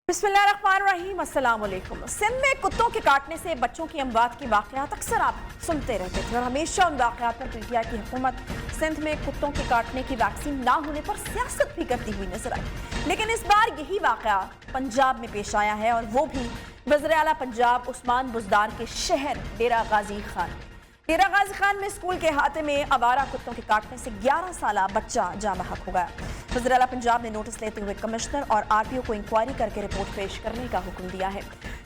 बिस्मिल्लाहिर्रहमानिर्रहीम, अस्सलाम वालेकुम। सिंध में कुत्तों के काटने से बच्चों की अमवात के वाक़यात अक्सर आप सुनते रहते थे और हमेशा उन वाक़यात पर पीटीआई की हुकूमत सिंध में कुत्तों के काटने की वैक्सीन ना होने पर सियासत भी करती हुई नजर आई। लेकिन इस बार यही वाक़या पंजाब में पेश आया है और वो भी वज़ीर-ए-आला पंजाब उस्मान बुज़दार के शहर डेरा गाजी खान। डेरा गाजी खान में स्कूल के अहाते में आवारा कुत्तों के काटने से 11 साला बच्चा जाँ बहक हो गया। वज़ीर-ए-आला पंजाब ने नोटिस लेते हुए कमिश्नर और आरटीओ को इंक्वायरी करके रिपोर्ट पेश करने का हुक्म दिया है।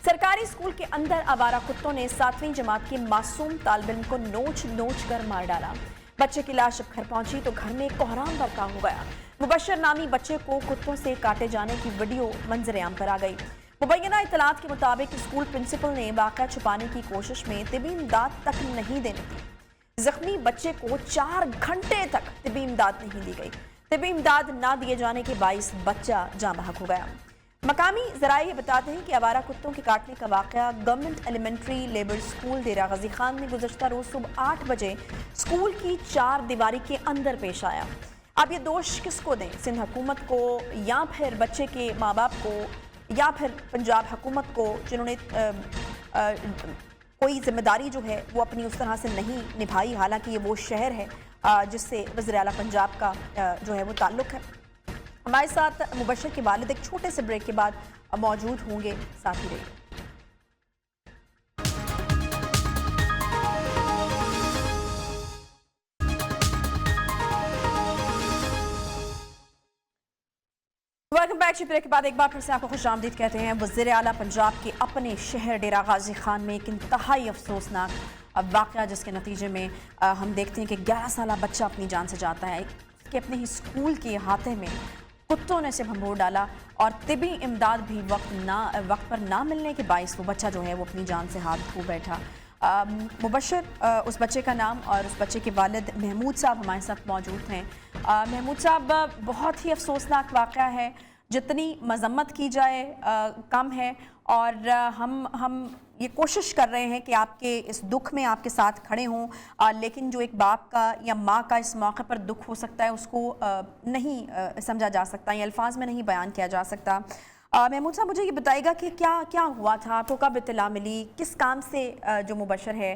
सरकारी स्कूल के अंदर आवारा कुत्तों ने 7वीं जमात के मासूम तालिब को नोच नोच कर मार डाला। बच्चे की लाश जब घर पहुंची तो घर में कोहराम बरपा हो गया। मुबशर नामी बच्चे को कुत्तों से काटे जाने की वीडियो मंजर-ए-आम पर आ गई। मुबैना इत्तलात के मुताबिक स्कूल प्रिंसिपल ने वाक़या छुपाने की कोशिश में तिबी इमदाद तक नहीं देने दी। जख्मी बच्चे को 4 घंटे तक तिबी इमदाद नहीं दी गई। तिबी इमदाद ना दिए जाने के बाइस बच्चा जाँ बहक हो गया। मकामी ज़राए बताते हैं कि आवारा कुत्तों के काटने का वाक़या गवर्नमेंट एलिमेंट्री लेबर स्कूल डेरा गाजी खान में गुज़श्ता रोज़ सुबह 8 बजे स्कूल की 4 दीवारी के अंदर पेश आया। अब ये दोष किसको दें, सिंध हुकूमत को या फिर बच्चे के माँ बाप को या फिर पंजाब हुकूमत को, जिन्होंने कोई जिम्मेदारी जो है वो अपनी उस तरह से नहीं निभाई। हालांकि ये वो शहर है जिससे वज़ीर-ए-आला पंजाब का जो है वो ताल्लुक़ है। हमारे साथ मुबशर के वालिद एक छोटे से ब्रेक के बाद मौजूद होंगे, साथ ही रहिए। Welcome back. ब्रेक के बाद एक बार फिर से आपको खुशामदीद कहते हैं। वज़ीर-ए-आला पंजाब के अपने शहर डेरा गाजी खान में एक इंतहाई अफसोसनाक वाक़या, जिसके नतीजे में हम देखते हैं कि 11 साला बच्चा अपनी जान से जाता है कि अपने ही स्कूल के अहाते में कुत्तों ने से भंबोर डाला और तिबी इमदाद भी वक्त पर ना मिलने के बाइस वो बच्चा जो है वो अपनी जान से हाथ धो बैठा। मुबशर उस बच्चे का नाम और उस बच्चे के वालिद महमूद साहब हमारे साथ मौजूद हैं। महमूद साहब, बहुत ही अफसोसनाक वाक़या है, जितनी मजम्मत की जाए कम है और हम ये कोशिश कर रहे हैं कि आपके इस दुख में आपके साथ खड़े हों, लेकिन जो एक बाप का या माँ का इस मौके पर दुख हो सकता है उसको नहीं समझा जा सकता या अल्फाज में नहीं बयान किया जा सकता। महमूद साहब, मुझे ये बताइएगा कि क्या क्या हुआ था, आपको कब इत्तला मिली, किस काम से जो मुबशर है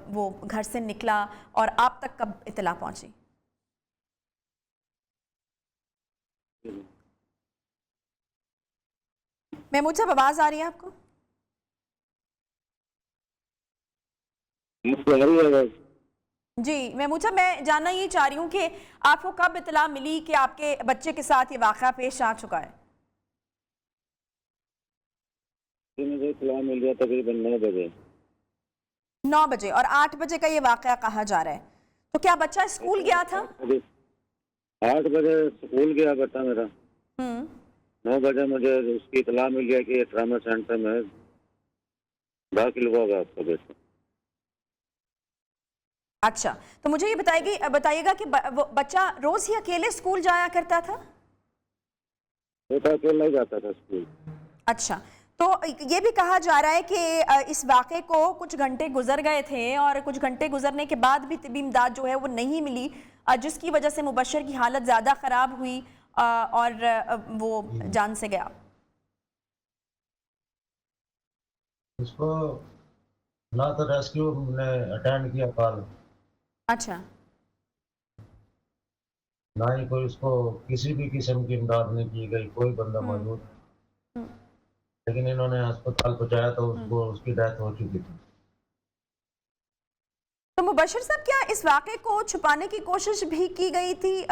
वो घर से निकला और आप तक कब इत्तला पहुँची? महमूद साहब, आवाज़ आ रही है आपको? जी महमूद साहब, मैं जानना ये चाह रही हूँ कि आपको कब इत्तला मिली कि आपके बच्चे के साथ ये वाक़या पेश आ चुका है? मुझे इत्तला मिल गया तकरीबन 9 बजे। 9 बजे और 8 बजे का ये वाक़या कहा जा रहा है, तो क्या बच्चा स्कूल गया था? 8 बजे स्कूल गया बेटा मेरा। 9 बजे मुझे उसकी इत्तला मिल गया कि ट्रामा सेंटर में दाखिल हुआ आपका बेटा। अच्छा, तो मुझे ये बताइएगा कि बच्चा रोज ही अकेले स्कूल जाया करता था? बेटा अकेला ही जाता था स्कूल। अच्छा, तो ये भी कहा जा रहा है कि इस वाक़े को कुछ घंटे गुजर गए थे और कुछ घंटे गुजरने के बाद भी तिबी इमदाद जो है वो नहीं मिली, जिसकी वजह से मुबशर की हालत ज़्यादा ख़राब हुई और वो जान से गया। उसको ना तो रेस्क्यू ने अटेंड किया कॉल, अच्छा, ना ही कोई उसको किसी भी किस्म की इमदाद नहीं की गई, कोई बंदा मौजूद। लेकिन इन्होंने अस्पताल पहुंचाया तो उसको उसकी डेथ हो चुकी थी। तो मुबशर साहब, क्या इस वाक़े को छुपाने की कोशिश भी की गई थी?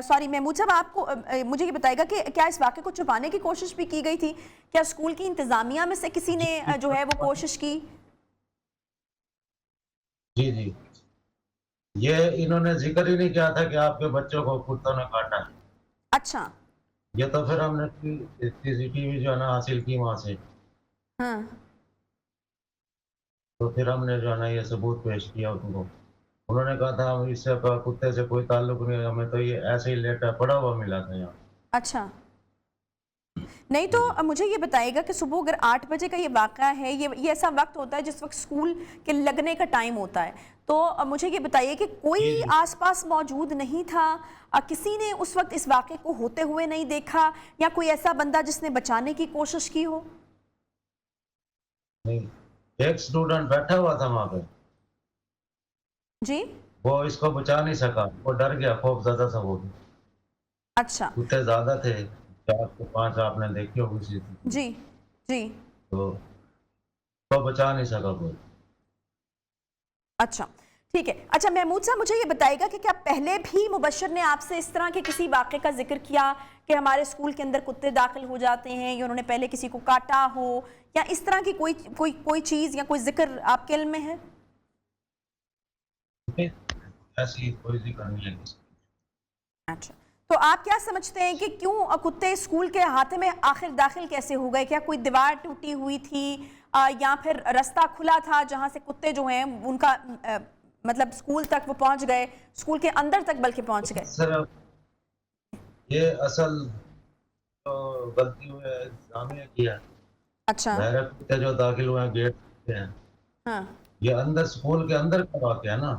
सॉरी महमूद साहब, आपको मुझे ये बताएगा कि क्या इस वाक़े को छुपाने की कोशिश भी की गई थी? क्या स्कूल की इंतज़ामिया में से किसी ने जो है वो कोशिश की? जी जी, ये इन्होंने जिक्र ही नहीं किया था कि आपके बच्चों को कुत्तों ने काटा है। अच्छा, ये तो फिर हमने सीसीटीवी जो है ना हासिल की वहां से, हाँ, तो फिर हमने जो है ना ये सबूत पेश किया उनको। उन्होंने कहा था हम इससे कुत्ते से कोई ताल्लुक नहीं, हमें तो ये ऐसे ही लेटा पड़ा हुआ मिला था यहाँ। अच्छा, नहीं तो मुझे ये बताइएगा कि सुबह अगर 8 बजे का ये वाक़या है, ये ऐसा वक्त होता है जिस वक्त स्कूल के लगने का टाइम होता है, تو مجھے یہ بتائیے کہ کوئی آس پاس موجود نہیں تھا؟ کسی نے اس وقت اس واقعے کو ہوتے ہوئے نہیں دیکھا، یا کوئی ایسا بندہ جس نے بچانے کی کوشش کی ہو؟ نہیں، ایک اسٹوڈنٹ بیٹھا ہوا تھا وہاں پہ، جی وہ اس کو بچا نہیں سکا، وہ ڈر گیا، خوف زیادہ تھا وہ بھی، اچھا کتے زیادہ تھے، 4 سے 5 آپ نے دیکھے ہوگی سی، جی جی تو وہ بچا نہیں سکا کوئی۔ اچھا ٹھیک ہے۔ اچھا محمود صاحب مجھے یہ بتائے گا کہ کیا پہلے بھی مبشر نے آپ سے اس طرح کے کسی واقعے کا ذکر کیا کہ ہمارے اسکول کے اندر کتے داخل ہو جاتے ہیں، یا انہوں نے پہلے کسی کو کاٹا ہو، یا اس طرح کی کوئی چیز یا کوئی ذکر آپ کے علم میں ہے؟ ایسی کوئی ذکر نہیں ہے۔ اچھا، تو آپ کیا سمجھتے ہیں کہ کیوں کتے اسکول کے احاطے میں آخر داخل کیسے ہو گئے؟ کیا کوئی دیوار ٹوٹی ہوئی تھی، یا پھر رستہ کھلا تھا جہاں سے کتے جو ہیں ان کا مطلب اسکول تک وہ پہنچ گئے، اسکول کے اندر تک بلکہ پہنچ گئے؟ سر یہ اصل جو غلطی ہوئی ہے انتظامیہ کی ہے، اچھا ظاہر کتے جو داخل ہوئے ہیں گیٹ سے ہیں، ہاں یہ اندر اسکول کے اندر کا واقعہ ہے نا،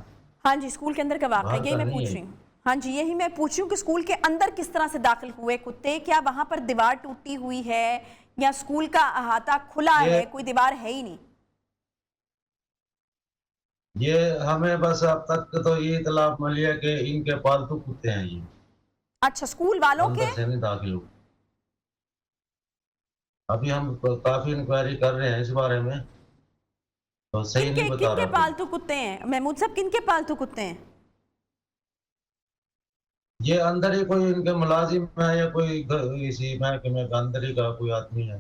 ہاں جی، اسکول کے اندر کا واقعہ باہر یہی کا میں نہیں پوچھ ہے۔ رہی ہوں۔ ہاں جی یہی میں پوچھ رہی ہوں کہ اسکول کے اندر کس طرح سے داخل ہوئے کتے؟ کیا وہاں پر دیوار ٹوٹی ہوئی ہے، یا اسکول کا احاطہ کھلا ہے، کوئی دیوار ہے ہی نہیں؟ یہ ہمیں بس اب تک تو یہ اطلاع ملی ہے کہ ان کے پالتو کتے ہیں، یہ اچھا اسکول والوں کے؟ اندر سے نہیں داخل ہوئے۔ ابھی ہم کافی انکوائری کر رہے ہیں اس بارے میں، تو صحیح نہیں بتا کن کے رہا پالتو کتے ہیں محمود صاحب؟ کن کے پالتو کتے ہیں؟ یہ اندر ہی کوئی ان کے ملازم ہے، یا کوئی اسی محکمے کا اندر ہی کا کوئی آدمی ہے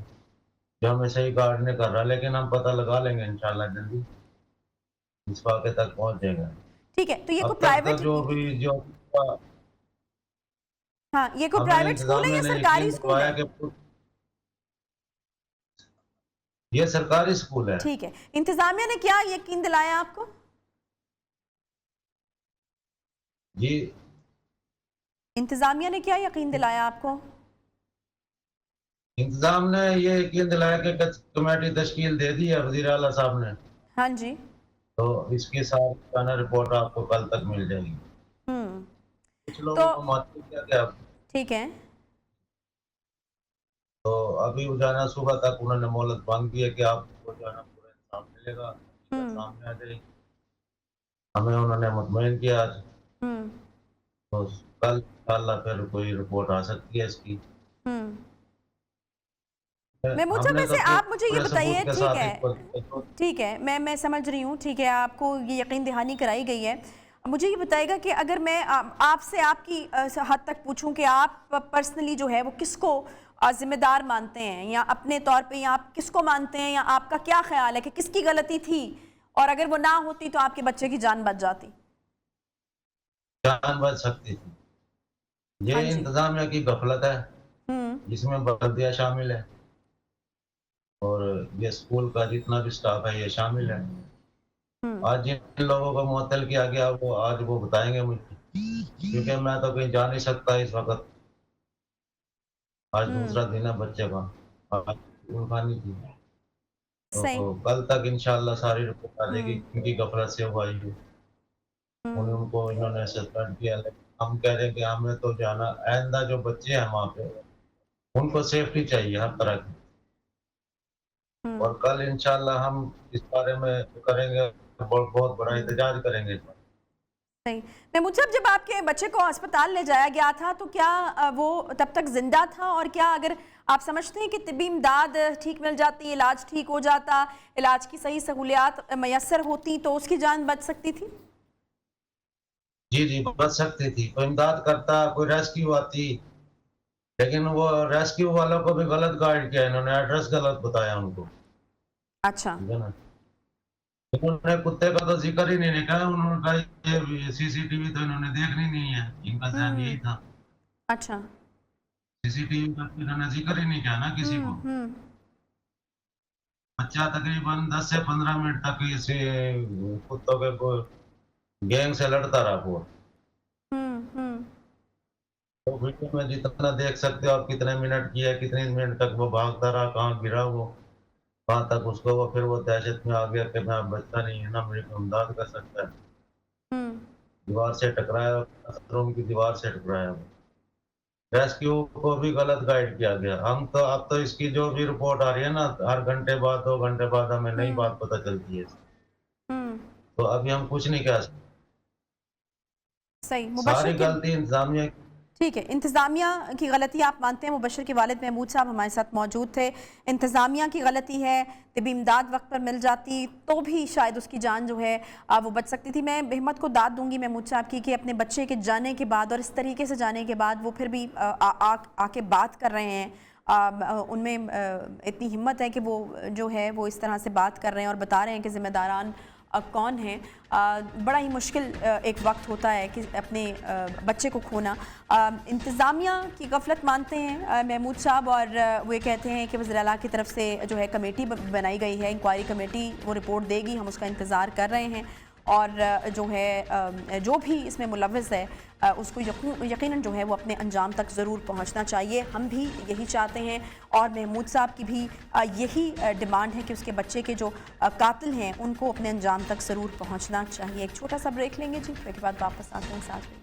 جو ہمیں صحیح گارڈ نہیں کر رہا، لیکن ہم پتہ لگا لیں گے انشاءاللہ جلدی، اس واقعے تک پہنچ جائے گا۔ ٹھیک ہے، تو یہ اب کوئی تک تو پرائیویٹ، جو بھی جو ہاں یہ کوئی ہمیں پرائیویٹ اسکول ہے انتظامیہ یا نے سرکاری یقین اسکول ہے؟ دلوایا کہ یہ سرکاری اسکول ہے۔ ٹھیک ہے، انتظامیہ نے کیا یقین دلایا آپ کو؟ جی انتظامیہ نے کیا یقین دلایا آپ کو؟ انتظام نے یہ یقین دلایا کہ کمیٹی تشکیل دے دی ہے وزیر اعلیٰ صاحب نے، ہاں جی تو اس کی ساری رپورٹ آپ کو کل تک مل جائے گی۔ کچھ لوگوں کو معطل کیا گیا، ٹھیک ہے تو ابھی روزانہ صبح تک انہوں نے مہلت مانگ دی ہے کہ آپ کو جو ہے نا پورا انصاف ملے گا، سامنے آ جائے گی۔ ہمیں انہوں نے مطمئن کیا آج، تو کل انشاءاللہ پھر کوئی رپورٹ آ سکتی ہے اس کی۔ محمود ہم صاحب نے تو ویسے آپ مجھے یہ پورے بتائیے، ثبوت کے ٹھیک ساتھ ہے ٹھیک ہے میں سمجھ رہی ہوں، ٹھیک ہے آپ کو یہ یقین دہانی کرائی گئی ہے، مجھے یہ بتائے گا کہ اگر میں آپ سے آپ کی حد تک پوچھوں کہ آپ پرسنلی جو ہے وہ کس کو ذمہ دار مانتے ہیں، یا اپنے طور پہ یا آپ کس کو مانتے ہیں، یا آپ کا کیا خیال ہے کہ کس کی غلطی تھی، اور اگر وہ نہ ہوتی تو آپ کے بچے کی جان بچ جاتی؟ جان بچ سکتی تھی۔ ہاں یہ جی انتظامیہ کی غفلت ہے، جس میں بلدیہ شامل ہے، اور یہ اسکول کا جتنا بھی سٹاف ہے یہ شامل ہے۔ آج جن لوگوں کو معطل کیا گیا وہ آج وہ بتائیں گے مجھے، کیونکہ میں تو کہیں جا نہیں سکتا اس وقت، آج دوسرا دن ہے بچے کا، آج اسکول کھانی تھی، صحیح تو کل تک انشاءاللہ ساری رپورٹ آ جائے گی کیونکہ غفلت سے ہوا ہی ہے۔ ان کو انہوں نے سسپینڈ کیا، ہم کہہ رہے ہیں کہ ہمیں تو جانا، آئندہ جو بچے ہیں وہاں پہ ان کو سیفٹی چاہیے ہر طرح کی، اور کل انشاءاللہ ہم اس بارے میں کریں گے، بہت بڑا احتجاج کریں گے۔ صحیح محمود صاحب، جب آپ کے بچے کو ہسپتال لے جایا گیا تھا تو کیا وہ تب تک زندہ تھا، اور کیا اگر آپ سمجھتے ہیں کہ طبی امداد ٹھیک مل جاتی، علاج ٹھیک ہو جاتا، علاج کی صحیح سہولیات میسر ہوتی تو اس کی جان بچ سکتی تھی؟ جی بچ سکتی تھی، کوئی امداد کرتا، کوئی ریسکیو آتی، لیکن وہ ریسکیو والوں کو بھی غلط گائیڈ کیا، انہوں نے ایڈریس غلط بتایا ان کو، اچھا انہوں نے کتے کا تو ذکر ہی نہیں کہا، انہوں نے کہا یہ سی سی ٹی وی تو انہوں نے دیکھنی نہیں ہے، ان کا ذہن یہی تھا، اچھا سی سی ٹی وی کا انہوں نے ذکر ہی نہیں کیا نا کسی کو۔ بچہ تقریباً 10 سے 15 منٹ تک اسے کتوں کے گینگ سے لڑتا رہا وہ، تو ویڈیو میں جتنا دیکھ سکتے ہو آپ، کتنے منٹ کی ہے، کتنے منٹ تک وہ بھاگتا رہا، کہاں گرا وہ، کہاں تک اس کو وہ پھر وہ دہشت میں آ گیا کہ میں بچہ نہیں ہے نا میری امداد کر سکتا ہے، दीवार से टकराया, बाथरूम की दीवार से टकराया। रेस्क्यू को भी गलत गाइड किया गया। हम तो अब तो इसकी जो भी रिपोर्ट आ रही है ना, हर घंटे बाद 2 घंटे बाद हमें नई बात पता चलती है। हम्म, तो अभी हम कुछ नहीं कह सकते। सही। सारी मुबशर के गलती इंतजामिया की। ठीक है, इंतज़ामिया की गलती आप मानते हैं। मुबशर के वालिद महमूद साहब हमारे साथ मौजूद थे। इंतज़ामिया की गलती है, तबी इमदाद वक्त पर मिल जाती तो भी शायद उसकी जान जो है वो बच सकती थी। मैं हिम्मत को दाद दूंगी महमूद साहब की कि अपने बच्चे के जाने के बाद और इस तरीके से जाने के बाद वो फिर भी आके बात कर रहे हैं। उनमें इतनी हिम्मत है कि वो जो है वो इस तरह से बात कर रहे हैं और बता रहे हैं कि ज़िम्मेदारान कौन है। बड़ा ही मुश्किल एक वक्त होता है कि अपने बच्चे को खोना। इंतज़ामिया की गफलत मानते हैं महमूद साहब, और वो ये कहते हैं कि वज़ीर आला की तरफ से जो है कमेटी बनाई गई है, इंक्वायरी कमेटी, वो रिपोर्ट देगी, हम उसका इंतज़ार कर रहे हैं। और जो है जो भी इसमें मुलव्वस है उसको यकीनन जो है वो अपने अंजाम तक ज़रूर पहुंचना चाहिए। हम भी यही चाहते हैं और महमूद साहब की भी यही डिमांड है कि उसके बच्चे के जो कातिल हैं उनको अपने अंजाम तक ज़रूर पहुंचना चाहिए। एक छोटा सा ब्रेक लेंगे जी, ब्रेक के बाद वापस आते हैं साथ में।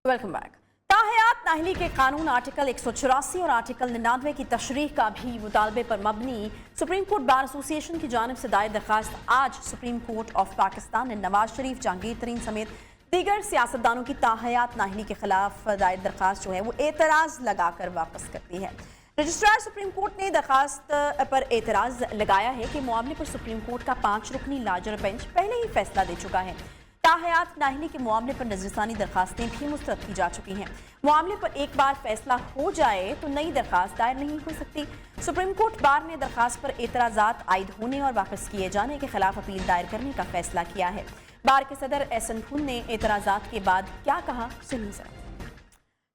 Welcome back. ताहयात नाहली के कानून आर्टिकल 184 और आर्टिकल 99 की तशरीह का भी मुतालबे पर मबनी सुप्रीम कोर्ट बार एसोसिएशन की जानिब से दायर दरखास्त आज सुप्रीम कोर्ट ऑफ पाकिस्तान ने नवाज शरीफ, जहांगीर तरीन समेत दीगर सियासतदानों की ताहयात नाहली के खिलाफ दायर दरखास्त जो है वो एतराज़ लगाकर वापस करती है। रजिस्ट्रार सुप्रीम कोर्ट ने दरखास्त पर एतराज़ लगाया है कि मामले पर सुप्रीम कोर्ट का 5 रुकनी लार्जर बेंच पहले ही फैसला दे चुका है। ताहयात नाहली के मामले पर नजरसानी दरखास्तें भी मुस्तरद की जा चुकी हैं। मामले पर एक बार फैसला हो जाए तो नई दरखास्त दायर नहीं हो सकती। सुप्रीम कोर्ट बार ने दरखास्त पर एतराज़ात आयद होने और वापस किए जाने के खिलाफ अपील दायर करने का फैसला किया है। बार के सदर एहसन फुन ने एतराज़ात के बाद क्या कहा, सुनिए जरा।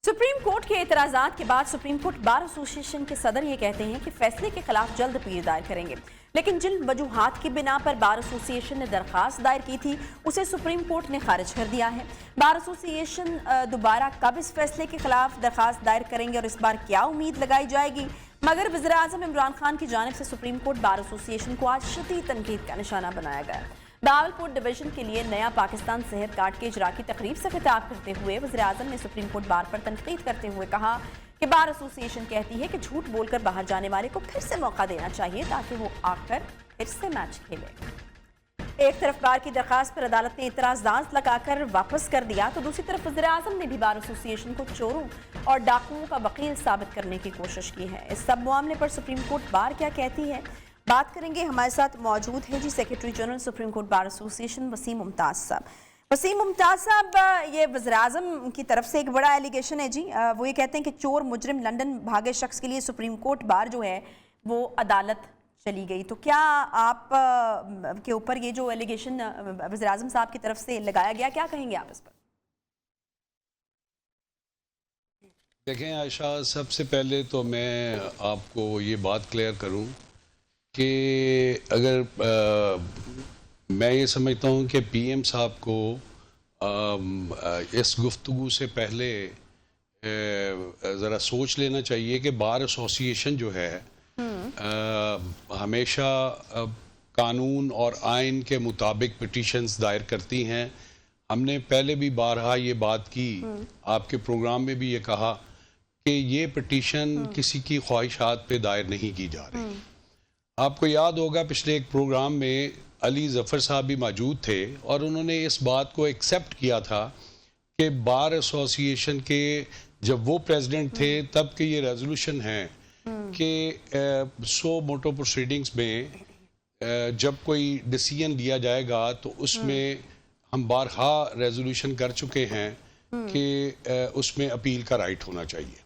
सुप्रीम कोर्ट के एतराज़ात के बाद सुप्रीम कोर्ट बार एसोसिएशन के सदर ये कहते हैं कि फैसले के खिलाफ जल्द अपील दायर करेंगे, लेकिन जिन वजूहात की बिना पर बार एसोसिएशन ने दरखास्त दायर की थी उसे सुप्रीम कोर्ट ने खारिज कर दिया है। बार एसोसिएशन दोबारा कब इस फैसले के खिलाफ दरखास्त दायर करेंगे और इस बार क्या उम्मीद लगाई जाएगी, मगर वज़ीर आज़म इमरान खान की जानिब से सुप्रीम कोर्ट बार एसोसिएशन को आज शदीद तनकीद का निशाना बनाया गया। बावलपुर डिवीजन के लिए नया पाकिस्तान सेहत कार्ड के इजरा की तकरीब से खिताब करते हुए वज़ीर आज़म ने सुप्रीम कोर्ट बार पर तनकीद करते हुए कहा कि बार एसोसिएशन कहती है कि झूठ बोलकर बाहर जाने वाले को फिर से मौका देना चाहिए ताकि वो आकर फिर से मैच खेले। एक तरफ बार की दरखास्त पर अदालत ने एतराज़ात लगाकर वापस कर दिया तो दूसरी तरफ वज़ीर आज़म ने भी बार एसोसिएशन को चोरों और डाकुओं का वकील साबित करने की कोशिश की है। इस सब मामले पर सुप्रीम कोर्ट बार क्या कहती है, बात करेंगे। हमारे साथ मौजूद है जी secretary general supreme court bar association Wasim Mumtaz sahab. Wasim Mumtaz साहब, ये वज़ीर आज़म की तरफ से एक बड़ा एलिगेशन है जी। वो ये कहते हैं कि चोर मुजरिम लंदन भागे शख्स के लिए सुप्रीम कोर्ट बार जो है वो अदालत चली गई, तो क्या आप के ऊपर ये जो एलिगेशन वज़ीर आज़म साहब की तरफ से लगाया गया, क्या कहेंगे आप इस पर? देखें आयशा, सबसे पहले तो मैं आपको ये बात क्लियर करूं कि अगर मैं ये समझता हूँ कि पीएम साहब को इस गुफ्तगू से पहले ज़रा सोच लेना चाहिए कि बार एसोसिएशन जो है हमेशा कानून और आइन के मुताबिक पिटीशंस दायर करती हैं। हमने पहले भी बारहा ये बात की, आपके प्रोग्राम में भी ये कहा कि ये पिटीशन किसी की ख्वाहिशात पे दायर नहीं की जा रही। आपको याद होगा पिछले एक प्रोग्राम में अली ज़फ़र साहब भी मौजूद थे और उन्होंने इस बात को एक्सेप्ट किया था कि बार एसोसिएशन के जब वो प्रेसिडेंट थे तब के ये रेजोल्यूशन है कि सो मोटो प्रोसीडिंग्स में जब कोई डिसीजन लिया जाएगा तो उसमें हम बारहा रेजोल्यूशन कर चुके हैं कि उसमें अपील का राइट होना चाहिए।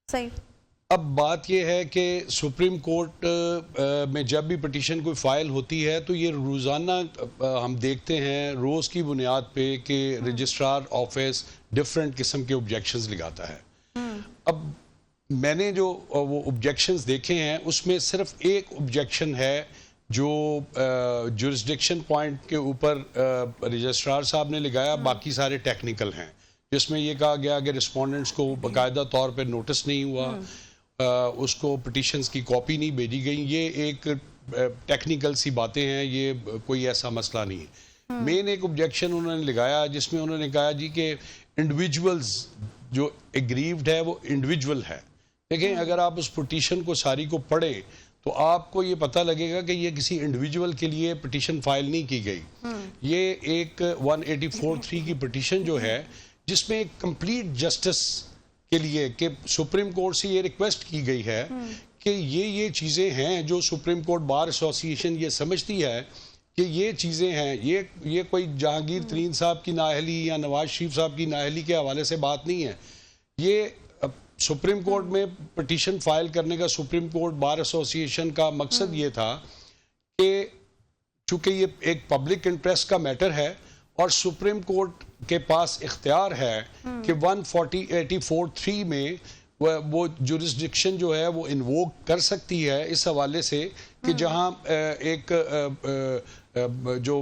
सही। अब बात यह है कि सुप्रीम कोर्ट में जब भी पिटीशन कोई फाइल होती है तो ये रोज़ाना हम देखते हैं रोज़ की बुनियाद पे कि रजिस्ट्रार ऑफिस डिफरेंट किस्म के ऑब्जेक्शंस लगाता है। अब मैंने जो वो ऑब्जेक्शंस देखे हैं उसमें सिर्फ एक ऑब्जेक्शन है जो जुरिस्डिक्शन पॉइंट के ऊपर रजिस्ट्रार साहब ने लगाया, बाकी सारे टेक्निकल हैं, जिसमें ये कहा गया कि रिस्पोंडेंट्स को बाकायदा तौर पे नोटिस नहीं हुआ, اس کو پٹیشنز کی کاپی نہیں بھیجی گئی. یہ ایک ٹیکنیکل سی باتیں ہیں, یہ کوئی ایسا مسئلہ نہیں ہے. مین ایک آبجیکشن انہوں نے لگایا جس میں انہوں نے کہا جی کہ انڈیویجولز جو ایگریوڈ ہے وہ انڈیویجول ہے. دیکھیں اگر آپ اس پٹیشن کو ساری کو پڑھیں تو آپ کو یہ پتہ لگے گا کہ یہ کسی انڈیویجول کے لیے پٹیشن فائل نہیں کی گئی. یہ ایک 184(3) کی پٹیشن جو ہے جس میں ایک کمپلیٹ جسٹس کے لیے کہ سپریم کورٹ سے یہ ریکویسٹ کی گئی ہے کہ یہ چیزیں ہیں جو سپریم کورٹ بار ایسوسی ایشن یہ سمجھتی ہے کہ یہ چیزیں ہیں. یہ کوئی جہانگیر ترین صاحب کی نااہلی یا نواز شریف صاحب کی نااہلی کے حوالے سے بات نہیں ہے. یہ سپریم کورٹ میں پٹیشن فائل کرنے کا سپریم کورٹ بار ایسوسی ایشن کا مقصد یہ تھا کہ چونکہ یہ ایک پبلک انٹرسٹ کا میٹر ہے اور سپریم کورٹ کے پاس اختیار ہے کہ 184(3) میں وہ جورسڈکشن جو ہے وہ انووک کر سکتی ہے اس حوالے سے کہ جہاں ایک جو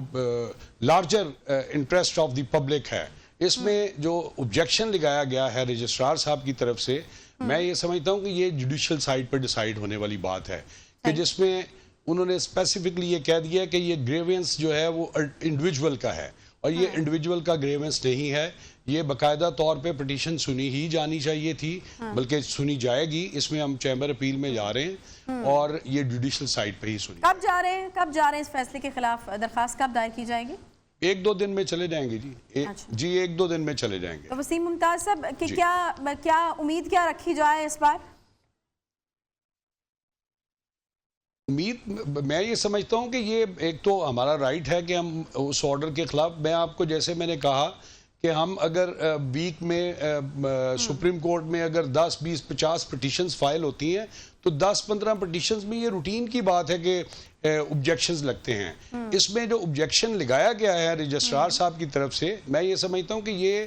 larger interest of the public ہے. اس میں جو آبجیکشن لگایا گیا ہے رجسٹرار صاحب کی طرف سے, میں یہ سمجھتا ہوں کہ یہ جوڈیشل سائٹ پر ڈیسائیڈ ہونے والی بات ہے کہ جس میں انہوں نے اسپیسیفکلی یہ کہہ دیا کہ یہ گریوینس جو ہے وہ انڈیویجول کا ہے اور یہ انڈیویجول کا گریوینس نہیں ہے. یہ باقاعدہ طور پہ پٹیشن سنی ہی جانی چاہیے تھی, بلکہ سنی جائے گی. اس میں ہم چیمبر اپیل میں جا رہے ہیں اور یہ جوڈیشل سائٹ پہ ہی سنی. کب جا رہے ہیں اس فیصلے کے خلاف درخواست کب دائر کی جائے گی؟ 1-2 دن میں چلے جائیں گے جی 1-2 دن میں چلے جائیں گے. وسیم ممتاز صاحب کہ کیا امید کیا رکھی جائے اس بار؟ امید میں یہ سمجھتا ہوں کہ یہ ایک تو ہمارا رائٹ ہے کہ ہم اس آرڈر کے خلاف, میں آپ کو جیسے میں نے کہا کہ ہم اگر ویک میں سپریم کورٹ میں اگر 10, 20, 50 پٹیشنز فائل ہوتی ہیں تو 10-15 پٹیشنز میں یہ روٹین کی بات ہے کہ اوبجیکشنز لگتے ہیں. اس میں جو اوبجیکشن لگایا گیا ہے رجسٹرار صاحب کی طرف سے, میں یہ سمجھتا ہوں کہ یہ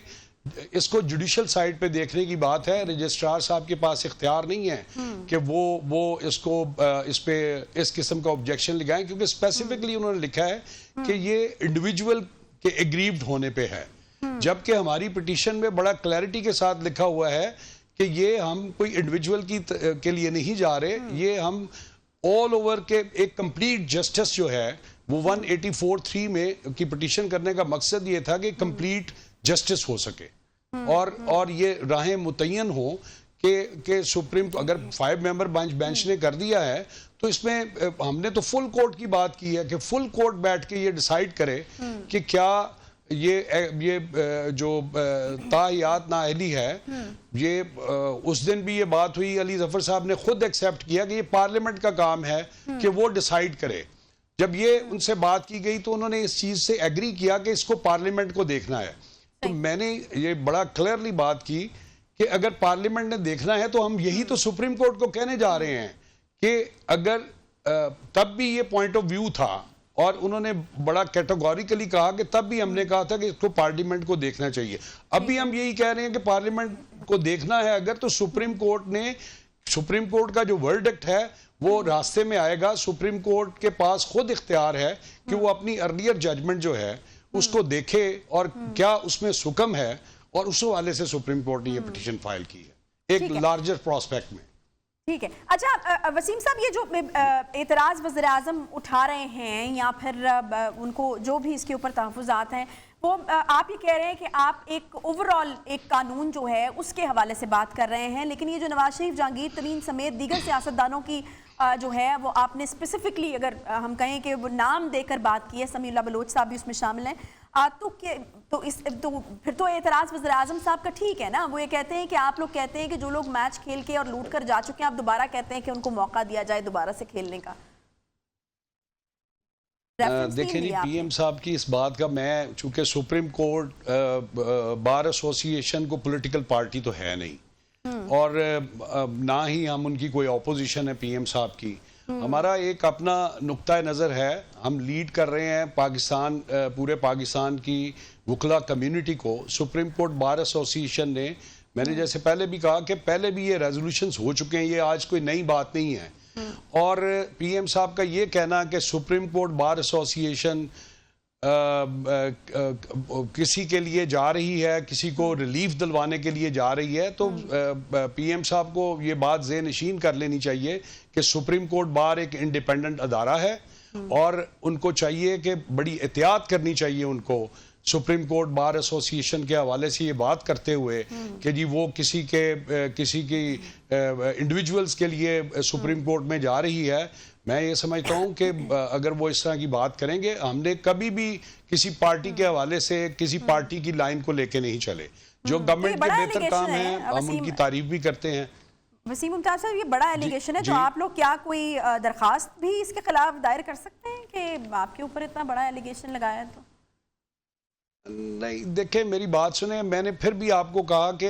اس کو جوڈیشل سائٹ پہ دیکھنے کی بات ہے. رجسٹرار صاحب کے پاس اختیار نہیں ہے کہ وہ اس کو اس پہ اس قسم کا اوبجیکشن لگائیں, کیونکہ اسپیسیفکلی انہوں نے لکھا ہے کہ یہ انڈیویجول کے ایگریوڈ ہونے پہ ہے, جبکہ ہماری پٹیشن میں بڑا کلیئرٹی کے ساتھ لکھا ہوا ہے کہ یہ ہم کوئی انڈیویجول کے لیے نہیں جا رہے, یہ ہم آل اوور کے ایک کمپلیٹ جسٹس جو ہے وہ 184(3) میں کی پٹیشن کرنے کا مقصد یہ تھا کہ کمپلیٹ جسٹس ہو سکے اور یہ راہیں متعین ہوں کہ سپریم اگر 5 ممبر بینچ نے کر دیا ہے تو اس میں ہم نے تو فل کورٹ کی بات کی ہے کہ فل کورٹ بیٹھ کے یہ ڈیسائیڈ کرے کہ کیا یہ جو تاحیات نااہلی ہے, یہ اس دن بھی یہ بات ہوئی, علی ظفر صاحب نے خود ایکسیپٹ کیا کہ یہ پارلیمنٹ کا کام ہے کہ وہ ڈیسائیڈ کرے. جب یہ ان سے بات کی گئی تو انہوں نے اس چیز سے ایگری کیا کہ اس کو پارلیمنٹ کو دیکھنا ہے. تو میں نے یہ بڑا کلیئرلی بات کی کہ اگر پارلیمنٹ نے دیکھنا ہے تو ہم یہی تو سپریم کورٹ کو کہنے جا رہے ہیں کہ اگر تب بھی یہ پوائنٹ آف ویو تھا اور انہوں نے بڑا کیٹیگوریکلی کہا کہ تب بھی ہم نے کہا تھا کہ اس کو پارلیمنٹ کو دیکھنا چاہیے. اب بھی ہم یہی کہہ رہے ہیں کہ پارلیمنٹ کو دیکھنا ہے اگر, تو سپریم کورٹ کا جو ورڈکٹ ہے وہ راستے میں آئے گا. سپریم کورٹ کے پاس خود اختیار ہے کہ وہ اپنی ارلیئر ججمنٹ جو ہے اس کو دیکھے اور کیا اس میں سکم ہے, اور اس حوالے سے سپریم کورٹ نے یہ پٹیشن فائل کی ہے ایک لارجر پراسپیکٹ میں. ٹھیک ہے. اچھا وسیم صاحب, یہ جو اعتراض وزیر اعظم اٹھا رہے ہیں یا پھر ان کو جو بھی اس کے اوپر تحفظات ہیں, وہ آپ یہ کہہ رہے ہیں کہ آپ ایک اوور آل ایک قانون جو ہے اس کے حوالے سے بات کر رہے ہیں, لیکن یہ جو نواز شریف, جہانگیر ترین سمیت دیگر سیاستدانوں کی جو ہے وہ آپ نے اسپیسیفکلی اگر ہم کہیں کہ وہ نام دے کر بات کی ہے, سمیع اللہ بلوچ صاحب بھی اس میں شامل ہیں, تو پھر تو اعتراض وزیر اعظم صاحب کا ٹھیک ہے نا. وہ یہ کہتے ہیں کہ آپ لوگ کہتے ہیں کہ جو لوگ میچ کھیل کے اور لوٹ کر جا چکے ہیں, آپ دوبارہ کہتے ہیں کہ ان کو موقع دیا جائے دوبارہ سے کھیلنے کا. دیکھیں جی, پی ایم صاحب کی اس بات کا, میں چونکہ سپریم کورٹ بار ایسوسی ایشن کو پولیٹیکل پارٹی تو ہے نہیں اور نہ ہی ہم ان کی کوئی اپوزیشن ہے پی ایم صاحب کی. ہمارا ایک اپنا نقطہ نظر ہے, ہم لیڈ کر رہے ہیں پاکستان, پورے پاکستان کی وکلا کمیونٹی کو. سپریم کورٹ بار ایسوسی ایشن نے, میں نے جیسے پہلے بھی کہا کہ پہلے بھی یہ ریزولوشنز ہو چکے ہیں, یہ آج کوئی نئی بات نہیں ہے. اور پی ایم صاحب کا یہ کہنا کہ سپریم کورٹ بار ایسوسی ایشن किसी के लिए जा रही है, किसी को रिलीफ दिलवाने के लिए जा रही है, तो पीएम साहब को ये बात ज़ेहनशीन कर लेनी चाहिए कि सुप्रीम कोर्ट बार एक इंडिपेंडेंट अदारा है और उनको चाहिए कि बड़ी एहतियात करनी चाहिए उनको सुप्रीम कोर्ट बार एसोसिएशन के हवाले से ये बात करते हुए कि जी वो किसी की इंडिविजुअल्स के लिए सुप्रीम कोर्ट में जा रही है। मैं ये समझता हूँ कि अगर वो इस तरह की बात करेंगे, हमने कभी भी किसी पार्टी के हवाले से किसी पार्टी की लाइन को लेके नहीं चले। जो गवर्नमेंट के बेहतर काम है हम उनकी तारीफ भी करते हैं। वसीम मुमताज साहब, ये बड़ा एलिगेशन है, तो आप लोग क्या कोई दरखास्त भी इसके खिलाफ दायर कर सकते हैं कि आपके ऊपर इतना बड़ा एलिगेशन लगाया है? तो नहीं, देखें मेरी बात सुने, मैंने फिर भी आपको कहा कि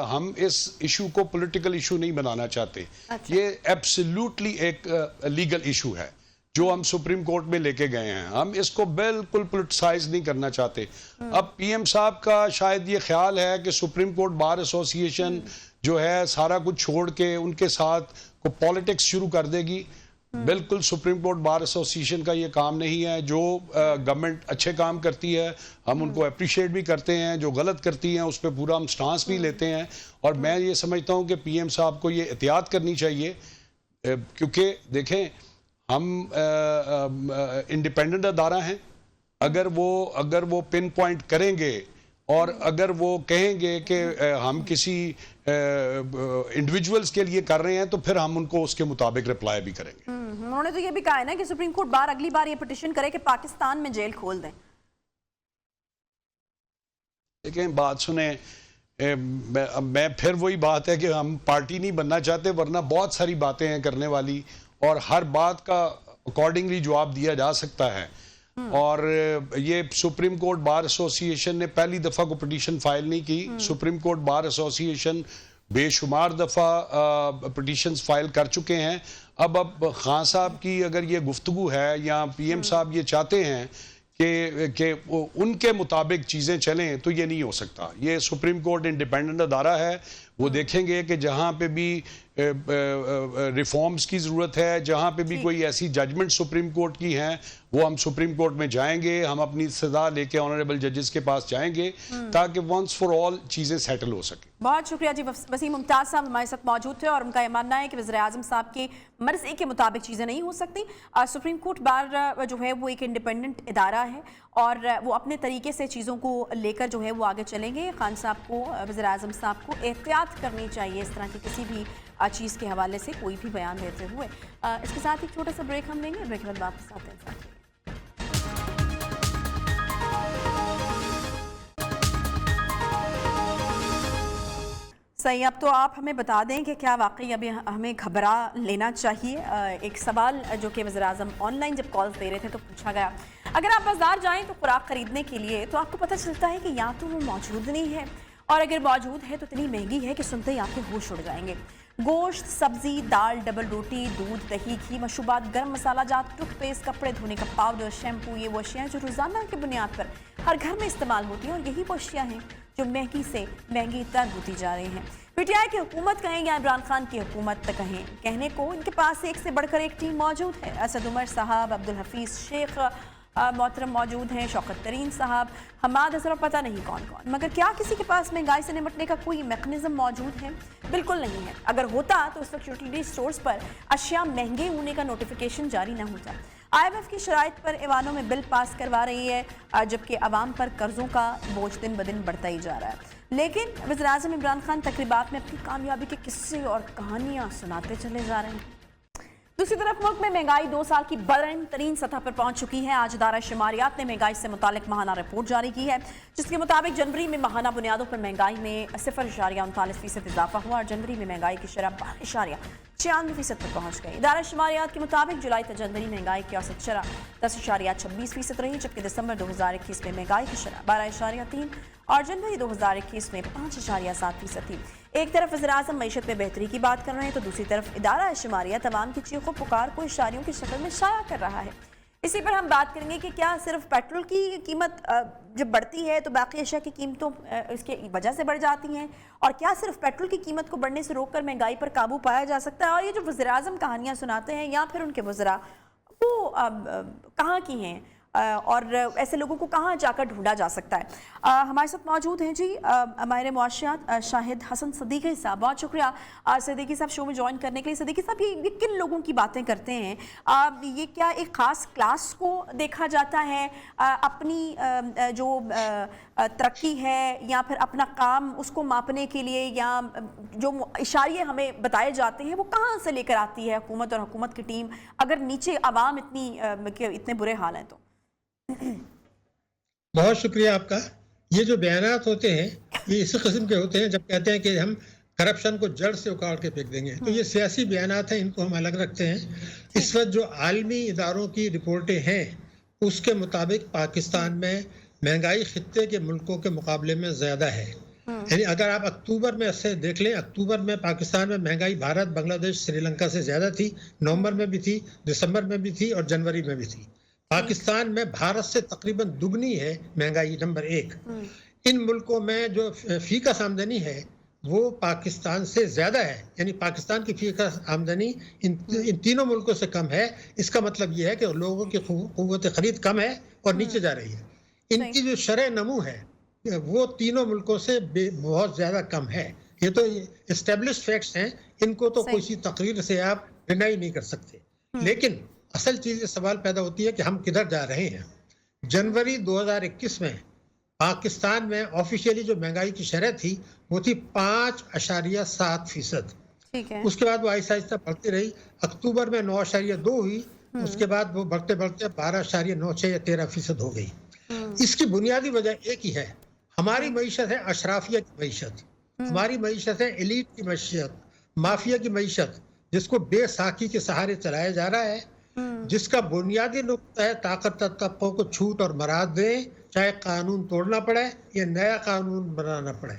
हम इस इशू को पॉलिटिकल इशू नहीं बनाना चाहते। अच्छा। ये एब्सोल्युटली एक लीगल इशू है जो हम सुप्रीम कोर्ट में लेके गए हैं। हम इसको बिल्कुल पॉलिटिसाइज नहीं करना चाहते। अब पीएम साहब का शायद ये ख्याल है कि सुप्रीम कोर्ट बार एसोसिएशन जो है सारा कुछ छोड़ के उनके साथ को पॉलिटिक्स शुरू कर देगी। बिल्कुल सुप्रीम कोर्ट बार एसोसिएशन का ये काम नहीं है। जो गवर्नमेंट अच्छे काम करती है हम उनको अप्रिशिएट भी करते हैं, जो गलत करती हैं उस पर पूरा हम स्टांस भी लेते हैं। और मैं ये समझता हूँ कि पीएम साहब को ये एहतियात करनी चाहिए, क्योंकि देखें हम इंडिपेंडेंट अदारा हैं। अगर वो पिन पॉइंट करेंगे और अगर वो कहेंगे कि हम किसी इंडिविजुअल्स के लिए कर रहे हैं तो फिर हम उनको उसके मुताबिक रिप्लाई भी करेंगे। उन्होंने तो ये भी कहा है ना कि सुप्रीम कोर्ट बार अगली बार ये पिटीशन करे कि पाकिस्तान में जेल खोल दें। देखें बात सुने, मैं फिर वही बात है कि हम पार्टी नहीं बनना चाहते, वरना बहुत सारी बातें हैं करने वाली और हर बात का अकॉर्डिंगली जवाब दिया जा सकता है। और ये सुप्रीम कोर्ट बार एसोसिएशन ने पहली दफ़ा को पिटीशन फाइल नहीं की। सुप्रीम कोर्ट बार एसोसिएशन बेशुमार दफ़ा पिटीशंस फाइल कर चुके हैं। अब खान साहब की अगर ये गुफ्तगू है या पीएम साहब ये चाहते हैं कि उनके मुताबिक चीज़ें चलें तो ये नहीं हो सकता। ये सुप्रीम कोर्ट इंडिपेंडेंट अदारा है, वो देखेंगे कि जहाँ पे भी रिफॉर्म्स की ज़रूरत है, जहाँ पे भी कोई ऐसी जजमेंट सुप्रीम कोर्ट की हैं, वो हम सुप्रीम कोर्ट में जाएंगे, हम अपनी सजा लेके ऑनरेबल जजेस के पास जाएंगे ताकि वंस फॉर ऑल चीज़ें सेटल हो सके। बहुत शुक्रिया जी। वसीम मुमताज साहब हमारे साथ मौजूद थे और उनका ये मानना है कि वज़ीर-ए-आज़म साहब की मर्जी के मुताबिक चीज़ें नहीं हो सकती। सुप्रीम कोर्ट बार जो है वो एक इंडिपेंडेंट इदारा है और वो अपने तरीके से चीज़ों को लेकर जो है वो आगे चलेंगे। खान साहब को, वज़ीर-ए-आज़म साहब को एहतियात करनी चाहिए इस तरह की किसी भी चीज़ के हवाले से कोई भी बयान देते हुए। इसके साथ एक छोटा सा ब्रेक हम लेंगे, ब्रेक के बाद वापस आते हैं। सही, अब तो आप हमें बता दें कि क्या वाकई अभी हमें घबरा लेना चाहिए। एक सवाल जो कि वज़ीर-ए-आज़म ऑनलाइन जब कॉल्स दे रहे थे तो पूछा गया, अगर आप बाज़ार जाएं तो खुराक ख़रीदने के लिए तो आपको पता चलता है कि या तो वो मौजूद नहीं है और अगर मौजूद है तो इतनी महंगी है कि सुनते ही आपके होश उड़ जाएंगे। गोश्त, सब्जी, दाल, डबल रोटी, दूध, दही, घी, मशरूबात, गर्म मसाला जात, टूथपेस्ट, कपड़े धोने का पाउडर, शैम्पू, ये वो अशियाँ जो रोज़ाना की बुनियाद पर हर घर में इस्तेमाल होती हैं और यही वो अशियाँ हैं जो महंगी से महंगी तर होती जा रही हैं। पीटीआई की हुकूमत कहें या इमरान खान की हुकूमत कहें, कहने को इनके पास एक से बढ़कर एक टीम मौजूद है। असद उमर साहब, अब्दुल हफीज़ शेख मोहतरम मौजूद हैं, शौकत तरीन साहब, हमाद अजहर, पता नहीं कौन कौन। मगर क्या किसी के पास महंगाई से निपटने का कोई मैकेनिज्म मौजूद है? बिल्कुल नहीं है। अगर होता तो उस वक्त यूटिलिटी स्टोर्स पर अशिया महंगे होने का नोटिफिकेशन जारी न होता। IMF की शराइत पर ऐवानों में बिल पास करवा रही है, जबकि अवाम पर कर्जों का बोझ दिन ब दिन बढ़ता ही जा रहा है। लेकिन वज़ीर-ए-आज़म इमरान खान तकरीबात में अपनी कामयाबी के किस्से और कहानियाँ सुनाते चले जा रहे हैं। दूसरी तरफ मुल्क में महंगाई 2 साल की बुलंद तरीन सतह पर पहुंच चुकी है। आज इदारा शुमारियात ने महंगाई से मुतालिक माहाना रिपोर्ट जारी की है, जिसके मुताबिक जनवरी में माहाना बुनियादों पर महंगाई में 0.39% इजाफा हुआ और जनवरी में महंगाई की शरह 12.96% पर पहुंच गई। इदारा शुमारियात के मुताबिक जुलाई तक जनवरी महंगाई की औसत शरह 10.26% रही, जबकि दिसंबर 2021 में महंगाई की शरह 12.3 और जनवरी 2021 में 5.7% थी। एक तरफ वज़ीर-ए-आज़म मईशत में बेहतरी की बात कर रहे हैं तो दूसरी तरफ इदारा शुमारियात तमाम की चीखों पुकार को इशारियों की शक्ल में शाया कर रहा है। इसी पर हम बात करेंगे कि क्या सिर्फ पेट्रोल की कीमत जब बढ़ती है तो बाकी अशिया की कीमतों इसके वजह से बढ़ जाती हैं, और क्या सिर्फ पेट्रोल की कीमत को बढ़ने से रोककर महंगाई पर काबू पाया जा सकता है? और ये जो वज़ीर-ए-आज़म कहानियाँ सुनाते हैं या फिर उनके वज़रा, वो कहाँ की हैं? اور ایسے لوگوں کو کہاں جا کر ڈھونڈا جا سکتا ہے؟ ہمارے ساتھ موجود ہیں جی ماہر معاشیات شاہد حسن صدیقی صاحب. بہت شکریہ صدیقی صاحب شو میں جوائن کرنے کے لیے. صدیقی صاحب یہ کن لوگوں کی باتیں کرتے ہیں؟ یہ کیا ایک خاص کلاس کو دیکھا جاتا ہے؟ اپنی جو ترقی ہے یا پھر اپنا کام اس کو ماپنے کے لیے یا جو اشاریے ہمیں بتائے جاتے ہیں وہ کہاں سے لے کر آتی ہے حکومت اور حکومت کی ٹیم اگر نیچے عوام اتنے برے حال ہیں تو؟ بہت شکریہ آپ کا. یہ جو بیانات ہوتے ہیں یہ اسی قسم کے ہوتے ہیں جب کہتے ہیں کہ ہم کرپشن کو جڑ سے اکھاڑ کے پھینک دیں گے, تو یہ سیاسی بیانات ہیں, ان کو ہم الگ رکھتے ہیں. اس وقت جو عالمی اداروں کی رپورٹیں ہیں اس کے مطابق پاکستان میں مہنگائی خطے کے ملکوں کے مقابلے میں زیادہ ہے. یعنی اگر آپ اکتوبر میں سے دیکھ لیں, اکتوبر میں پاکستان میں مہنگائی بھارت, بنگلہ دیش, سری لنکا سے زیادہ تھی. نومبر میں بھی تھی, دسمبر میں بھی تھی اور جنوری میں بھی تھی. پاکستان میں بھارت سے تقریباً دگنی ہے مہنگائی, نمبر 1. ان ملکوں میں جو فی کا آمدنی ہے وہ پاکستان سے زیادہ ہے. یعنی پاکستان کی فی کا آمدنی ان تینوں ملکوں سے کم ہے. اس کا مطلب یہ ہے کہ لوگوں کی قوت خرید کم ہے اور نیچے جا رہی ہے. ان کی جو شرح نمو ہے وہ تینوں ملکوں سے بہت زیادہ کم ہے. یہ تو اسٹیبلشڈ فیکٹس ہیں, ان کو تو کسی تقریر سے آپ ڈینائی نہیں کر سکتے. لیکن اصل چیز یہ سوال پیدا ہوتی ہے کہ ہم کدھر جا رہے ہیں. جنوری 2021 میں پاکستان میں آفیشیلی جو مہنگائی کی شرح تھی وہ تھی 5.7%. اس کے بعد وہ آہستہ آہستہ بڑھتی رہی. اکتوبر میں 9.2 ہوئی, اس کے بعد وہ بڑھتے بڑھتے 12.96 یا 13% ہو گئی. اس کی بنیادی وجہ ایک ہی ہے, ہماری معیشت ہے اشرافیہ کی معیشت, ہماری معیشت ہے ایلیٹ کی معیشت, مافیا کی معیشت, جس کو بے ساکھی کے سہارے چلایا جا رہا ہے, جس کا بنیادی نقطہ ہے طاقتور طبقوں کو چھوٹ اور مراد دیں, چاہے قانون توڑنا پڑے یا نیا قانون بنانا پڑے.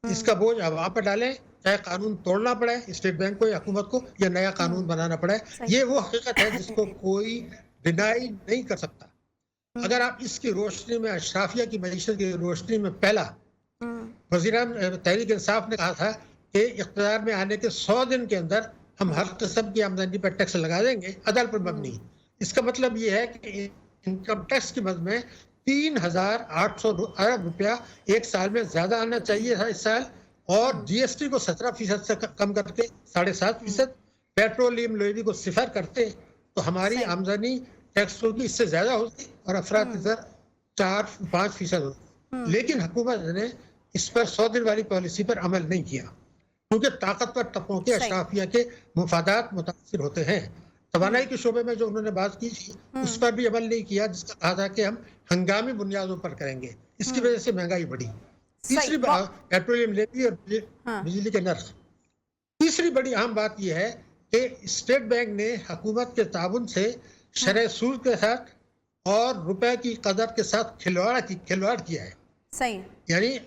اس کا بوجھ عوام پہ ڈالیں, چاہے قانون توڑنا پڑے اسٹیٹ بینک کو یا حکومت کو یا نیا قانون بنانا پڑے. یہ وہ حقیقت ہے جس کو کوئی ڈینائی نہیں کر سکتا. اگر آپ اس کی روشنی میں, اشرافیہ کی معیشت کی روشنی میں, پہلا وزیراعظم تحریک انصاف نے کہا تھا کہ اقتدار میں آنے کے 100 دن کے اندر ہم ہر قسم کی آمدنی پر ٹیکس لگا دیں گے عدل پر مبنی. اس کا مطلب یہ ہے کہ انکم ٹیکس کی مد میں 3,800 ارب روپیہ ایک سال میں زیادہ آنا چاہیے تھا اس سال, اور جی ایس ٹی کو 17% سے کم کر کے 7.5%, پیٹرولیم لیوی کو 0 کرتے تو ہماری آمدنی ٹیکسوں کی اس سے زیادہ ہوتی اور افراد کی در 4-5% ہوتی. لیکن حکومت نے اس پر 100 دن والی پالیسی پر عمل نہیں کیا کیونکہ طاقتور طبقوں کے اشرافیہ کے مفادات متاثر ہوتے ہیں. توانائی کے شعبے میں جو انہوں نے بات کی تھی اس پر بھی عمل نہیں کیا, جس کا کہا تھا کہ ہم ہنگامی بنیادوں پر کریں گے. اس کی وجہ سے مہنگائی بڑھی. تیسری بات پیٹرولیم لیوی اور بجلی کے نرخ. تیسری بڑی اہم بات یہ ہے کہ اسٹیٹ بینک نے حکومت کے تعاون سے شرح سود کے ساتھ اور روپے کی قدر کے ساتھ کھلواڑ کیا ہے. صحیح. یعنی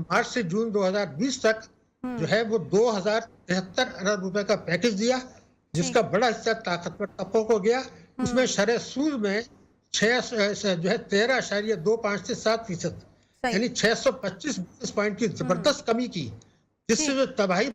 مارچ سے جون 2020 تک جو ہے وہ 2,073 ارب روپے کا پیکج دیا, جس کا بڑا حصہ طاقتور طبقوں کو گیا. اس میں شرح سود میں 13.25 سے 7%, یعنی 625 بیس پوائنٹ کی زبردست کمی کی, جس سے جو تباہی